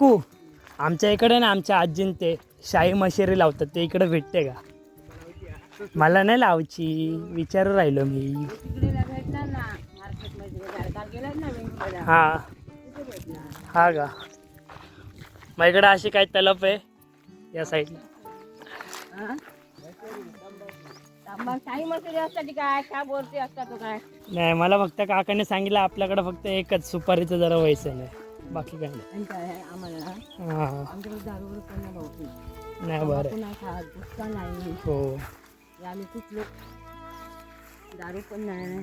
काकू आमच्या इकडे ना आमच्या आजीन ते शाही मशेरी लावतात ते इकडे भेटते का? मला नाही लावची विचारू राहिलो मी. हा हा का मग इकडे अशी काय तलप आहे या साईडला? नाही मला फक्त काकाने सांगितलं आपल्याकडे फक्त एकच सुपारीचं जरा व्यसन आहे बाकी काय नाही. नाही बरं हो आम्ही खूप लोक दारू पण नाही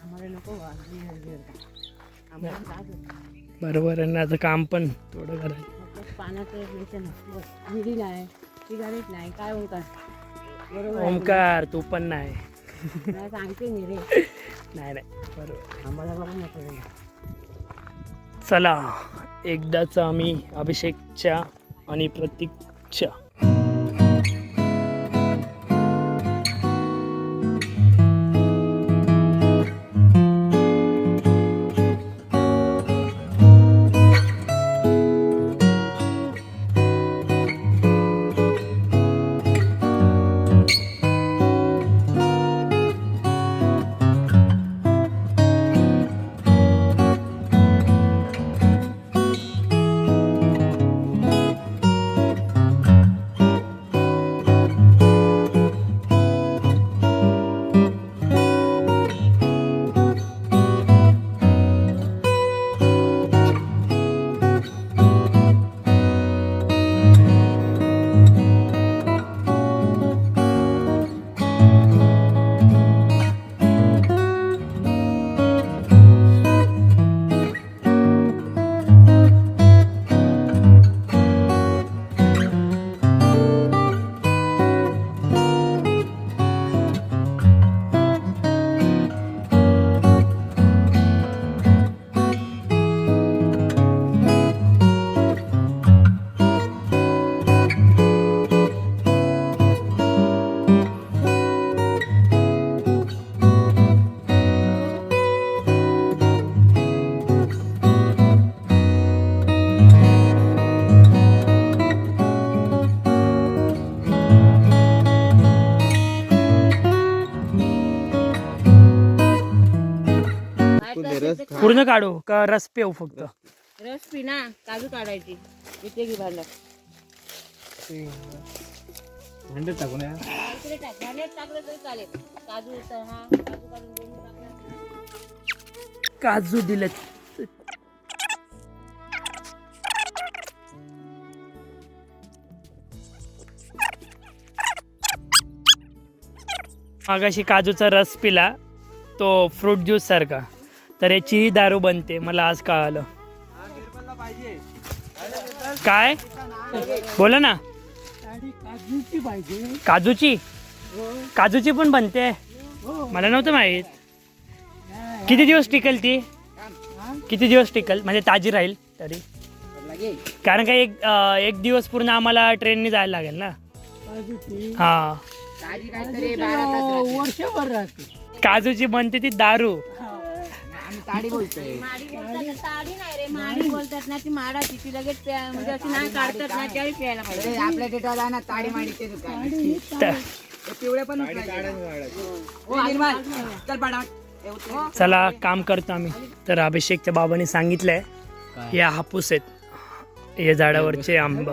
आम्हाला नको बरोबर आहे ना. आता काम पण थोडं करायचं. पाण्याचं व्यसन विडी नाही सिगारेट नाही काय ओंकार बरोबर ओंकार तू पण नाही सांगते मी रे. नाही नाही बरोबर आम्हाला बघून नको. चला एकदाच आम्ही अभिषेकच्या आणि प्रतीकच्या पूर्ण काढू का रस पेऊ फक्त? रस पी ना काजू काढायची इथे घे भांड्यात टाकू ना इकडे टाक भांड्यात टाकलं तरी चालेल. काजू हा काजू काढून दोन टाकला काजू दिलेत. मागाशी काजूचा रस पिला तो फ्रूट ज्यूस सारखा तर याची दारू बनते मला आज कळालं. काय बोला ना? काजूची काजूची पण बनते मला नव्हतं माहित. किती दिवस टिकल ती? किती दिवस टिकल म्हणजे ताजी राहील तरी? कारण का एक दिवस पूर्ण आम्हाला ट्रेनने जायला लागेल ना. हा काजूची बनते ती दारू. ताडी बोलतोय ताडी नाही रे माडी बोलतात ना ती माडाची ती लगेच म्हणजे अशी नाही काढतात ना त्यावेळी प्यायला पाहिजे. आपल्या डेटाला ना ताडी माडी ते पिवळे पण चला काम करतो आम्ही. तर अभिषेकच्या बाबांनी सांगितलंय या हापूस आहेत या झाडावरचे आंबा.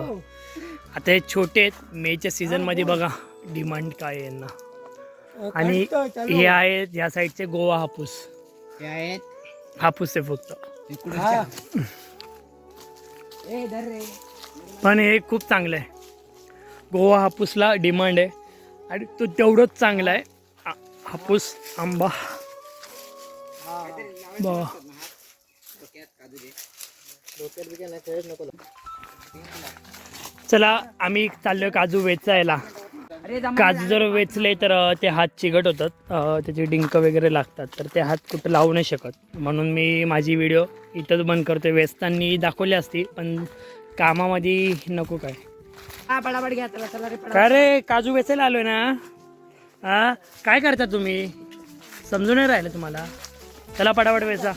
आता हे छोटे आहेत मेच्या सीझन मध्ये बघा डिमांड काय आहे यांना. आणि हे आहेत या साईडचे गोवा हापूस. हापूस आहे फक्त पण हे खूप चांगलं आहे. गोवा हापूसला डिमांड आहे आणि तो तेवढंच चांगला आहे हापूस आंबा. चला आम्ही चाललोय काजू वेचायला. काजू जर वेचले तर ते हात चिकट होतात त्याचे डिंक वगैरे लागतात तर ते हात कुठं लावू नाही शकत. म्हणून मी माझी व्हिडिओ इथंच बंद करतोय. वेचताना दाखवली असती पण कामामध्ये नको काय. काय रे काजू वेचायला आलोय ना. हा काय करता तुम्ही समजून नाही राहिलं तुम्हाला. चला पटापट वेचा.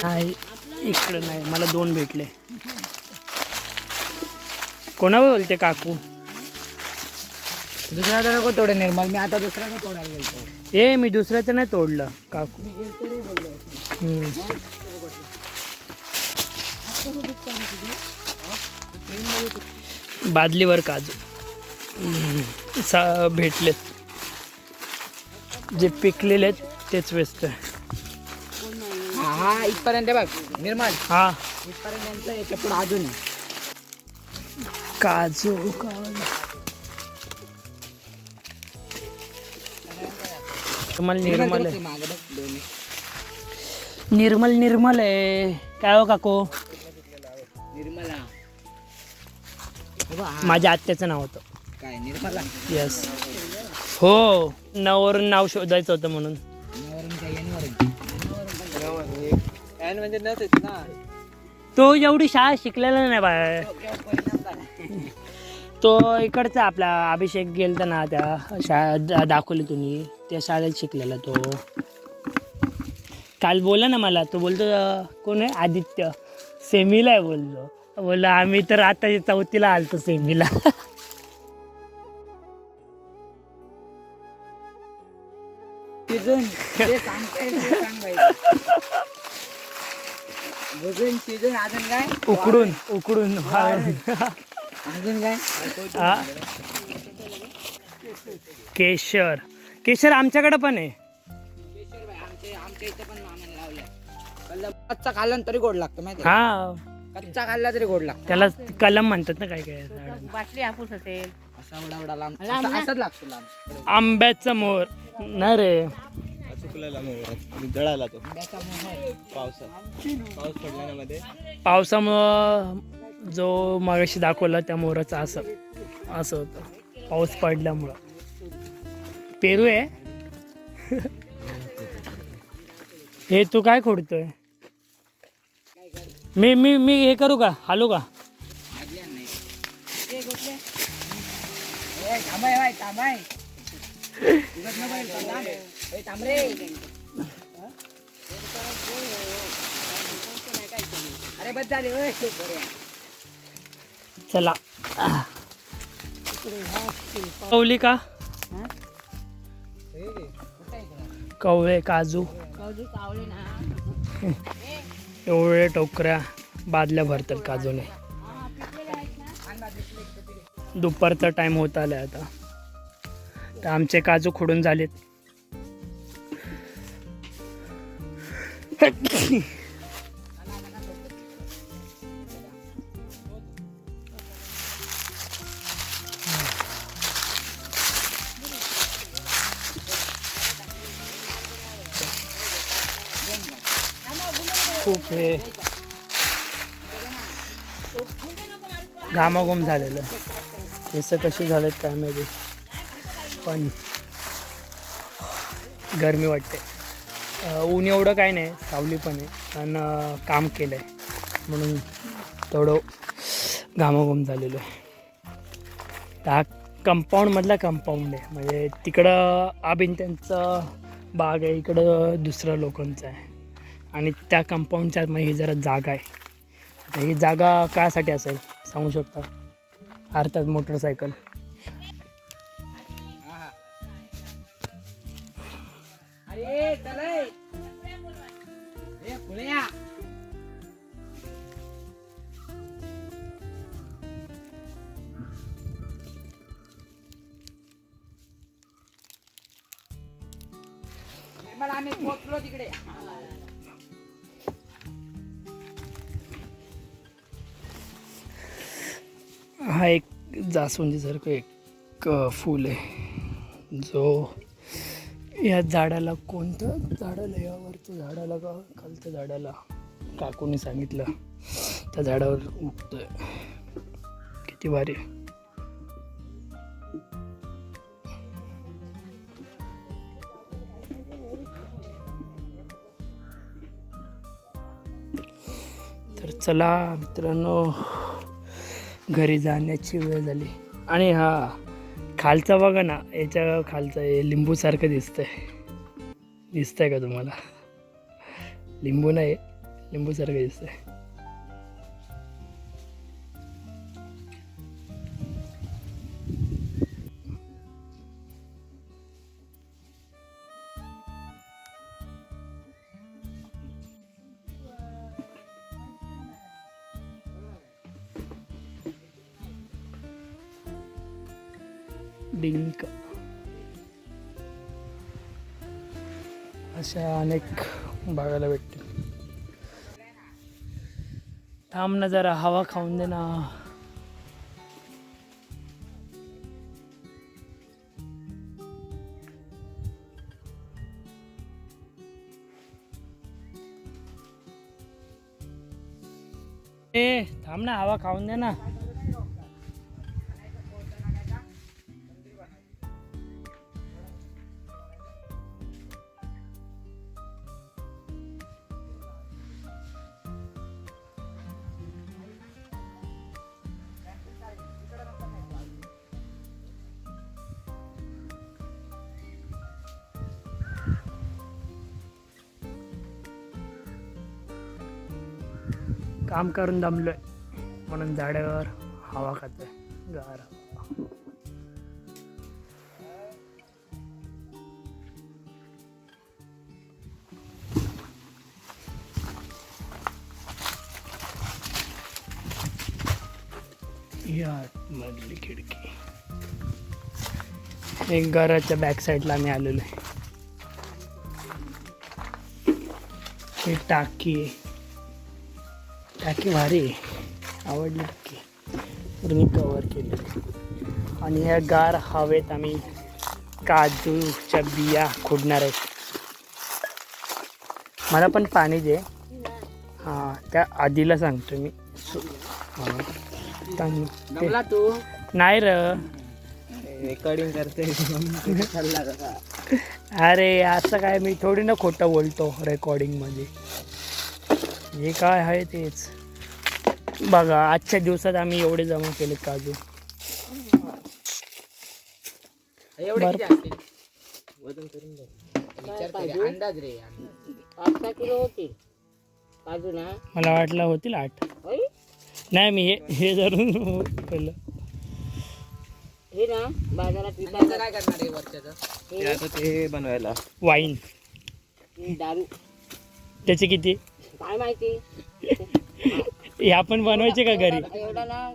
नाही इकडं नाही, मला 2 भेटले. कोणावर बोलते काकू? दुसरा तर नको तोडे निर्मल, मी आता दुसरा तोडायला गेलो. ए मी दुसऱ्याचं नाही तोडलं काकू. बादलीवर काजू भेटलेत. जे पिकलेले आहेत तेच वेचत. हा इथपर्यंत बघ निर्मल, हा इथपर्यंत याच्या पुढे अजून काजू. निर्मल आहे. निर्मल आहे काय हो काकू? निर्मला माझ्या आत्याचं नाव होतं. काय निर्मला? येस हो, नावावरून नाव शोधायचं होतं म्हणून. तो एवढी शाळा शिकलेला नाही बाय. तो इकडचा आपला अभिषेक गेलता ना, त्या शाळा दाखवली तुम्ही, त्या शाळेत शिकलेला तो. काल बोला ना मला, तो बोलतो कोण आहे आदित्य, सेमीला आहे बोललो. बोललो आम्ही तर आता 4थीला आलतो सेमीला. सीझन अजून काय उकडून अजून काय केशर आमच्याकडे पण आहे. आमच्या इथे पण मामाने लावल्या. कच्चा खाल्ला तरी गोड लागतो माहिती? हा कच्चा खाल्ला तरी गोड लागतो. त्याला कलम म्हणतात ना काय काय. बाटली हापूस असेल असा एवढा लांब असाच लागतो लांब. आंब्याचा मोर नाही रे, जळाला तो आंब्याचा मोहर. पाऊस पडल्यामध्ये. पावसामुळं जो मगाशी दाखवला त्या मोराचं असं होतं, पाऊस पडल्यामुळं. पेरू आहे. हे तू काय खोडतोय? मी हे करू का, हालू का? अरे बस झाले. चला कवली का कवळे काजू एवढे टोकऱ्या बादल्या भरतात काजूने. दुपारचा टाइम होत आलाय आता, तर आमचे काजू खुडून झालेत. खूप हे घामाघूम झालेलं. केस कशी झालेत काय माहिती, पण गरमी वाटते. ऊन एवढं काय नाही, सावली पण आहे, आणि काम केलं आहे म्हणून थोडं घामाघूम झालेलं आहे. हा कंपाऊंडमधला कंपाऊंड आहे, म्हणजे तिकडं आबीन त्यांचं बाग आहे, इकडं दुसरं लोकांचं आहे, आणि त्या कंपाऊंडच्या मग ही जरा जागा आहे. आता ही जागा कायसाठी असेल सांगू शकता? अर्थात मोटरसायकल. अरे चला पुढे या. आम्ही पोहोचलो तिकडे. हा एक जास्वंदीसारखं एक फूल आहे, जो या झाडाला, कोणत्या झाडाला, यावरच्या झाडाला का खालच्या झाडाला, काकूने सांगितलं त्या झाडावर उगतोय. किती भारी. तर चला मित्रांनो, घरी जाण्याची वेळ झाली. आणि हा खालचा बघा ना, याच्या खालचं हे लिंबूसारखं दिसतंय का तुम्हाला? लिंबू नाही लिंबू सारखं दिसतंय. डिंक अशा अनेक बघायला भेटते. थांब ना जरा हवा खाऊन दे ना. ए थांब ना हवा खाऊन दे ना. काम करून दमलोय म्हणून झाडावर हवा खातोय गार हवा. या मधली खिडकी. एक घराच्या बॅक साईडला आम्ही आलेलो आहे. ही टाकी आहे. टाकी भारी आहे, आवडली टाकी. पूर्ण कवर केली आणि ह्या गार हवेत आम्ही काजूच्या बिया खोडणार आहेत. मला पण पाणी दे. हां त्या आधीला सांगतो मी. तू नाही र. रेकॉर्डिंग करते. अरे असं काय मी थोडी ना खोटं बोलतो रेकॉर्डिंगमध्ये. हे काय आहे तेच. बघा आजच्या दिवसात आम्ही एवढे जमा केले काजू. अंदाज रे 5-6 किलो होतील काजू ना. मला वाटलं होतील 8. नाही मी हे धरून केलं. हे ना बाजारात विकायला काय करणार आहे वर्षाचं. आता ते बनवायला वाईन. दारू त्याचे किती काय माहिती. हे आपण बनवायचे का घरी. एवढा ना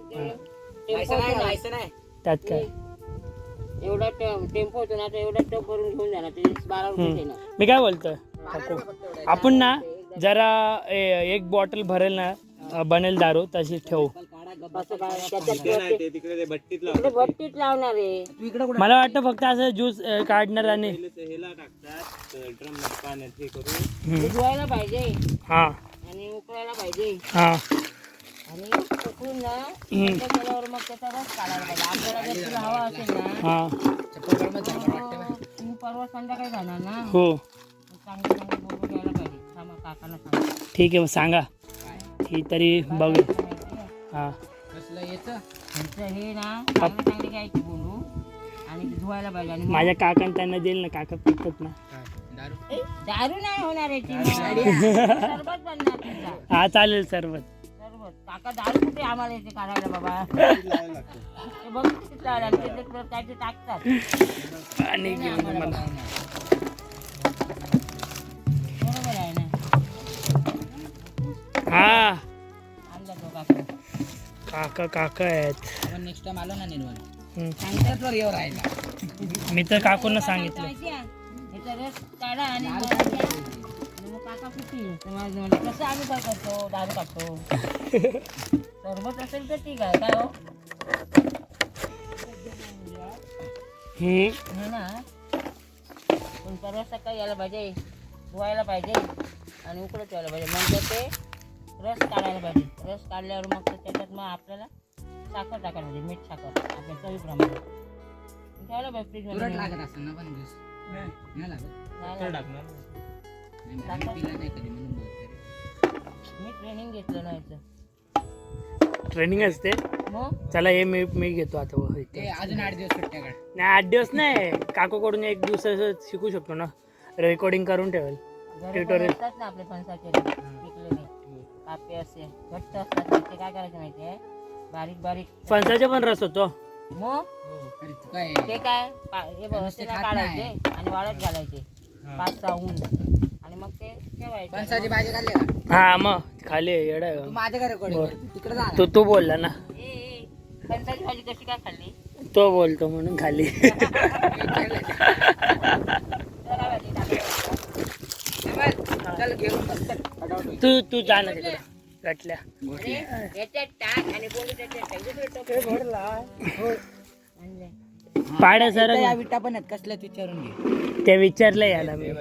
त्यात काय एवढा टेम्पो होतो ना, एवढा टप भरून घेऊन जाणार. ते 12 रुपये ना. मी काय बोलतोय काकू, आपण ना जरा एक बॉटल भरेल ना बनेल दारू तशी ठेवू. भट्टीत लावणार आहे. मला वाटतं फक्त असं ज्यूस काढणार आणि धुवायला पाहिजे. हा आणि उकळायला पाहिजे. हा आणि उकळून ना केल्यावर मग त्याचा रस काढायला पाहिजे. आपल्याला जर तुला हवा असेल ना हा तू परवा संध्याकाळी जाणार ना. हो चांगलं चांगलं बोलून घ्यायला पाहिजे. थांबा काकाला सांगा. ठीक आहे मग सांगा. ही तरी बघ. हा हे ना चांगले चांगले घ्यायचे बोलू आणि धुवायला पाहिजे. आणि माझ्या काकांना त्यांना देईल ना. काका पितात ना. दारू नाही होणार आहे ती. सरबत बनणार तुझा. हा चालेल सरबत. सरबत काका दारू कुठे आम्हाला येते काढायला बाबा. ते बघ किती लावलं त्याच्यात काय ते टाकतात. आणि बरोबर आहे ना. हा आणला तो काका. काका काका आहेत. आपण नेक्स्ट टाइम आलो ना निर्मल हम्म. सांगतात वर येऊ राहिला. मी तर काकूंना सांगितलं. याचा रस काढा आणि मग काका पितील. कसं आम्ही काय करतो दारू काढतो. सरबत असेल तर ठीक आहे काय हो. हे ना पण परवा सकाळी यायला पाहिजे. धुवायला पाहिजे आणि उकडत यायला पाहिजे. म्हणजे ते रस काढायला पाहिजे. रस काढल्यावर मग त्याच्यात मग आपल्याला साखर टाकायला पाहिजे. मीठ साखर आपल्या चवीप्रमाणे ठेवायला पाहिजे फ्रीजमध्ये. लागत असेल ना पण नाही लागत. मी ट्रेनिंग घेतलं नाही. ट्रेनिंग असते. मग चला हे मी घेतो आता. अजून 8 दिवस सुट्ट्या काढ. नाही 8 दिवस नाही. काकूकडून 1 दिवस शिकू शकतो ना. रेकॉर्डिंग करून ठेवेल. ट्युटोरियल असतात ना आपले फणसाचे पिकलेले कापे असे घट्ट असतात ते काय करायचं माहितीये बारीक बारीक फणसाचे पण रस होतो. मग ते काय हे बघ असे ना काढायचे आणि वाळत घालायचे 5-6 ऊन आणि मग ते ठेवायचे. फणसाची भाजी खाल्ली का? हा मग खाली येडा आहे. तू माझ्या घरी तिकडे जा. तू बोलला ना, फणसाची भाजी कशी काय खाल्ली? तो बोलतो म्हणून खाली. चल घेऊन बस. तू जा ना तिकडे गटल्या. याच्यात टाक आणि बोलू त्याच्यात टाक. आणले. पाड्या सर या विटा पण आहेत कसल्यात विचारून घे. ते विचारलं याला मी.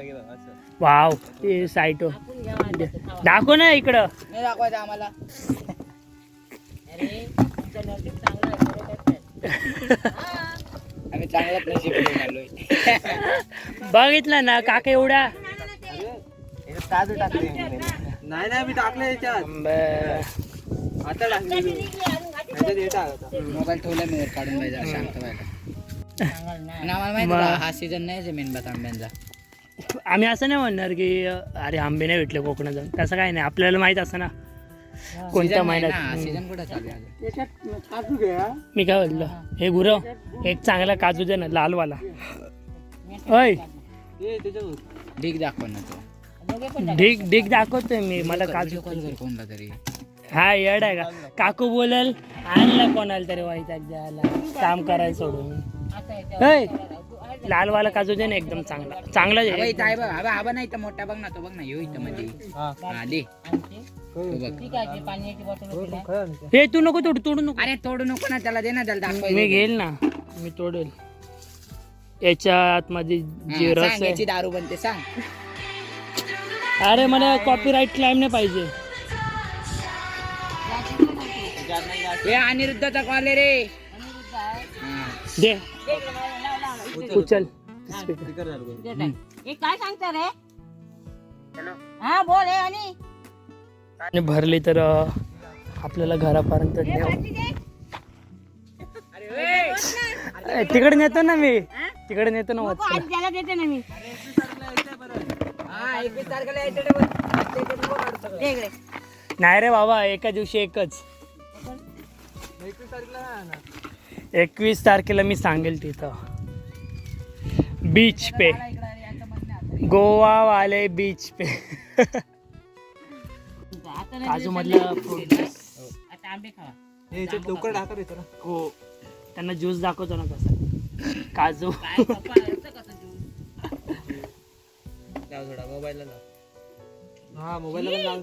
वाव ते साईटो आपण घ्या वाटलं तर खावा. दाखव ना इकडं. नाही दाखवायचं आम्हाला. अरे तुमचं नशीब चांगलं आहे बरं करतात. आम्ही चांगलाच नशीब घेऊन आलोय. बघितलं ना काका एवढा काजू टाकले नाही नाही मी टाकलं याच्यात. आता मोबाईल ठेवला मी वर काढून पाहिजे शांत व्हायला. सांगाल ना. आणि आम्हाला माहिती आहे हा सीझन नाही मेनबात आंब्यांचा. आम्ही असं नाही म्हणणार की अरे आंबे नाही भेटले कोकणात जाऊन, तसं काही नाही. आपल्याला माहित असं ना कोणत्या महिन्यात. सीझन कुठे चालू आहे? मी काय बोललो हे गुरव एक चांगला काजू दे ना लालवाला. ओय ढीग दाखव ना तो. दोघे पण ढीग दाखवतोय मी. मला काजू कोणता तरी हा येड आहे का काकू बोलेल आणलं कोणाला तरी वाईटाक द्यायला काम करायला सोडून. आता ओय याच्यावर लालवाला काजू दे ना एकदम चांगला चांगला आबा दे. इथं आहे बघ. आबा नाही तर मोठा बघ ना तो बघ ना येऊ इथं मध्ये. हा दे आणते. तो बघ. ठीक आहे ते पाण्याची बॉटल दिला. हे तू नको तोडू नको. अरे तोडू नको ना त्याला दे ना त्याला दाखवायला. मी घेईल ना मी तोडेल. याच्या आतमध्ये जे हा, रस सांग आहे. याची दारू बनते सांग. अरे मला कॉपीराईट क्लाइम नाही पाहिजे. हे अनिरुद्धचा कॉल आहे रे. दे उचल. हे काय सांगता रे? हा बोल हे आणि आणि भरली तर आपल्याला घरापर्यंत नेऊ. तिकडे नेतो ना मी तिकडे नेतो ना वाचला. आज त्याला देते ना मी. हा 21 तारखेला यायचं रे बघ. दे इकडे. नाही रे बाबा एका दिवशी एकच. 21 तारखेला मी सांगेल तिथं बीच पे गोवा वाले बीच पे. आता नाही काजू दिलं मधलं फ्रूट आता आंबे खावा. लवकर टाकत येतो ना. हो त्यांना ज्यूस दाखवतो ना कसं काजू. काय पप्पा असं कसं देऊ? लाव थोडा मोबाईलला लाव. हा मोबाईलला पण लाव.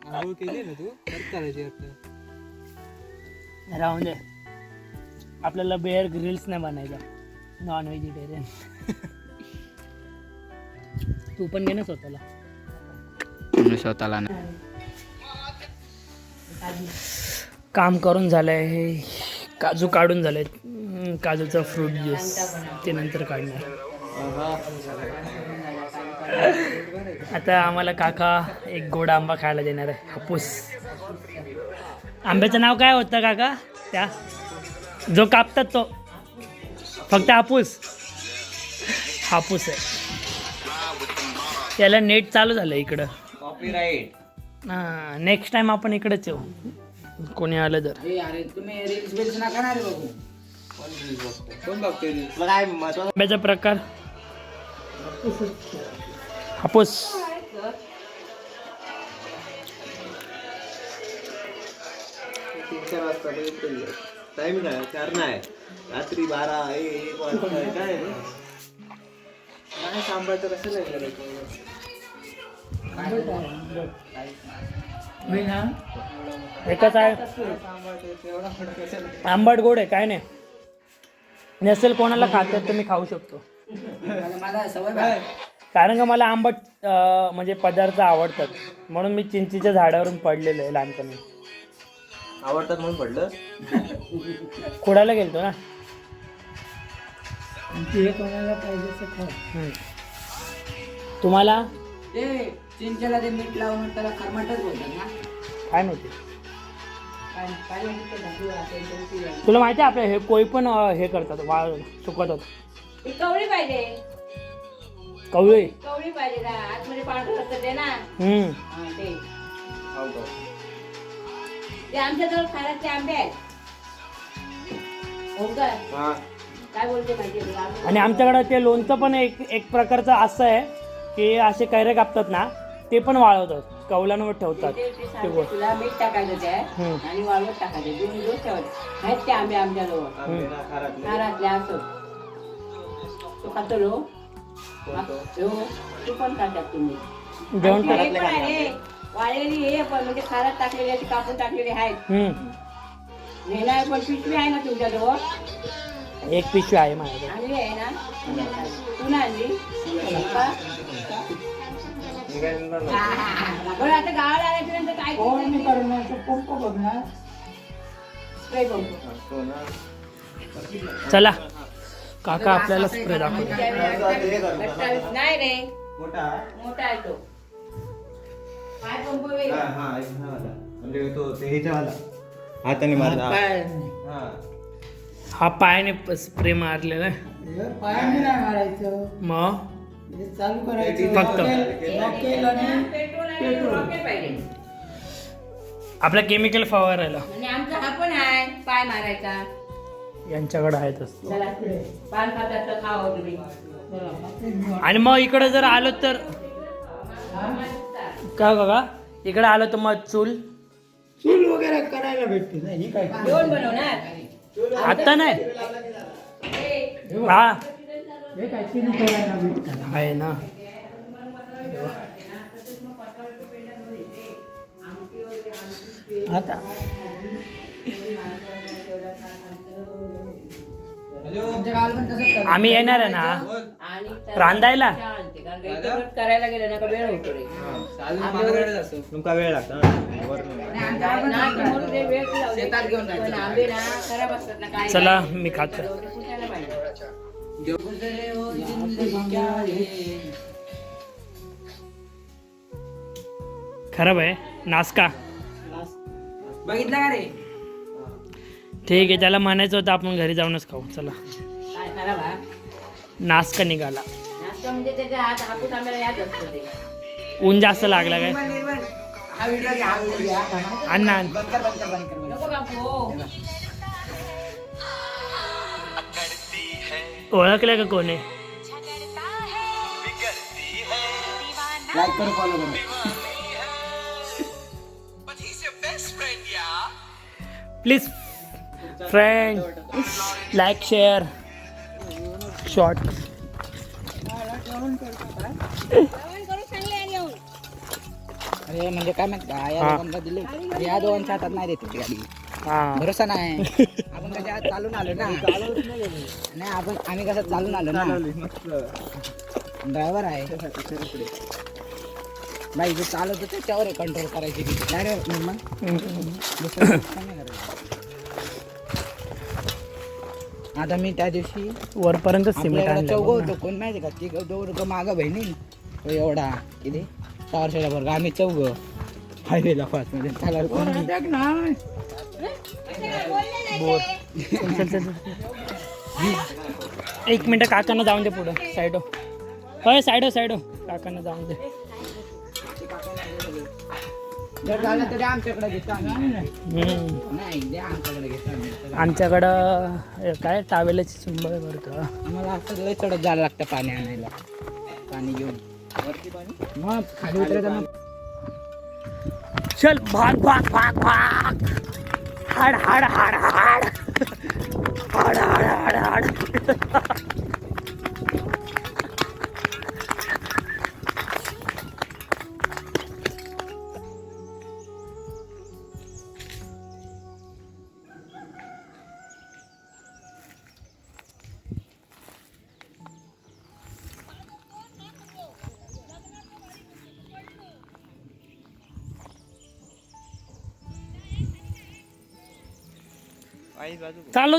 आंघोळ केली ना तू परत करायची वाटतं. राहून दे आपल्याला बेअर ग्रिल्स नाही बनायचा. Non vegetarian. तू पण घे ना स्वतःला. स्वतःला ना. काम करून झालंय हे काजू काढून झालंय. काजूचा फ्रूट ज्यूस ते नंतर काढणार. आता आम्हाला काका एक गोड आंबा खायला देणार आहे हापूस. आंब्याचं नाव काय होतं काका त्या जो कापतात तो फक्त हापूस हापूस आहे. त्याला नेट चालू झालं इकडं. कॉपीराईट. हां नेक्स्ट टाइम आपण इकडेच येऊ कोणी आलं तर. ए अरे तुम्ही रील्स बिल्स नका ना रे बघू. कोण बघतोय तुला काय महत्वाचं? आंब्याचा प्रकार हापूस. तीन 4 वाजता टाइम काय 4 नाही रात्री 12 1 वाजता काय नाही सांभाळतं कसं लागलं. एकच आहे आंबट गोड आहे काय नाही. नसेल कोणाला खातात तर मी खाऊ शकतो मला सवय बाय. कारण का मला आंबट म्हणजे पदार्थ आवडतात म्हणून मी चिंचेच्या झाडावरून पडलेलो आहे लहानपणी. आवडतात म्हणून पडलं. खोडायला गेलतो ना. तुम्हाला ते चिंचेला ते मीठ लावून त्याला खरमाटच बोलतात ना. काय माहिती. तुला माहिती आहे आपल्या हे कोई पण हे करतात सुकवतात. ही कवळी पाहिजे. कवळे कवळी पाहिजे ना आतमध्ये पांढरं असतं ते ना हा, ते ते आमच्याजवळ खाण्याचे आंबे आहेत ओंकार हा काय बोलते माहिती आहे तुला? आम्ही- आणि आमच्याकडे ते लोणचं पण एक प्रकारचं असं आहे की असे कैरे कापतात ना ते पण वाळवतात कौलांवर ठेवतात ते ते सांगते गोष्ट. तुला मीठ टाकायचं त्यात आणि वाळवत टाकायचे 2 दिवस ठेवायचे आहेत ते आंबे आमच्याजवळ आंबेला खारातले नारातले असं तो खातो लो तू पण खातात तुम्ही जेवण आणि हे पण आहे वाळलेली हे पण म्हणजे खारात टाकलेली अशी कापून टाकलेली आहेत नेला पण पिशवी आहे ना तुमच्याजवळ एक पिशवी आहे माझ्याकडे आणली आहे ना तू ना आणली का? बरं आता गावाला आल्याच्यानंतर काय स्प्रे पंप चला काका आपल्याला स्प्रे दाखवतो नाही रे मोठा मोठा आहे तो काय पंप वेगळा हा म्हणजे तो ते ह्याच्यावाला हाताने मारला हा हा पायाने स्प्रे मारलेला आहे पायाने नाही मारायचं मग हे चालू करायचं फक्त. रॉकेल आणि पेट्रोल रॉकेट पाहिजे आपला केमिकल फवारायला आणि आमचा हा पण आहे पाय मारायचा यांच्याकडे आहेतच चला पान खातात तर खावं तुम्ही आणि मग इकडे जर आलो तर काय बघा इकडे आलो तर मग चूल चूल वगैरे करायला भेटते नाही ही काय दोन बनवणार आता नाही हा हे काय चूल करायला भेटतं आहे ना आता आम्ही येणार आहे ना आणि रांधायला आणते कारण का इथं करायला गेलं ना का वेळ होतो रे तुमका वेळ लागतो शेतात घेऊन पण आंबे ना खराब असतात ना काय चला मी खातो पुसायला पाहिजे खराब आहे नाश्का बघितलं का रे ठीक आहे त्याला म्हणायचं होतं आपण घरी जाऊनच खाऊ चला काय खराब हा नाश्का निघाला नाश्ता म्हणजे त्याच्या हात हापूस आंब्याला याद असतो ते ऊन जास्त लागला काय हा व्हिडिओ घ्या हा व्हिडिओ घ्या अण्णा आण. बंद कर बंद कर बंद कर नको कापू ओळखलं का कोणी लाईक करो फॉलो करो please friend like share short अरे म्हणजे काय माहित का या हा. दोघांना दिले या दोघांच्या हातात नाही देते ती गाडी हां भरोसा नाही आपण कशा चालून आलो ना नाही आपण आम्ही कसं चालून आलो ना ड्रायव्हर आहे बाई जे चालवतो त्याच्यावर कंट्रोल करायची नाही रे मग दुसरं नाही करायचं. आता मी त्या दिवशी वरपर्यंत सिमेंट आपल्याकडे चौघ आणलं होतो कोण माहिती का ती दोन मागं बहिणी तो एवढा किती 400 वर्ग आम्ही चौघ हायवेला फास्ट मध्ये चालायला कोण नाही. बोर चल चल चल 1 मिनिट काकांना जाऊन दे पुढं साईडो होय साईडो काकांना जाऊन दे जर झालं तरी आमच्याकडे घेतो आम्ही हम्म. नाही द्या आमच्याकडे घेतो आम्ही आमच्याकडं काय टावेलाची चुंबळ करतो आम्हाला असं लय चढत जायला लागतं पाणी आणायला पाणी घेऊन मग खाली उतरायचं मग चल भाग हाड हाड हाड हाड हाड हाड हाड हाड चाललो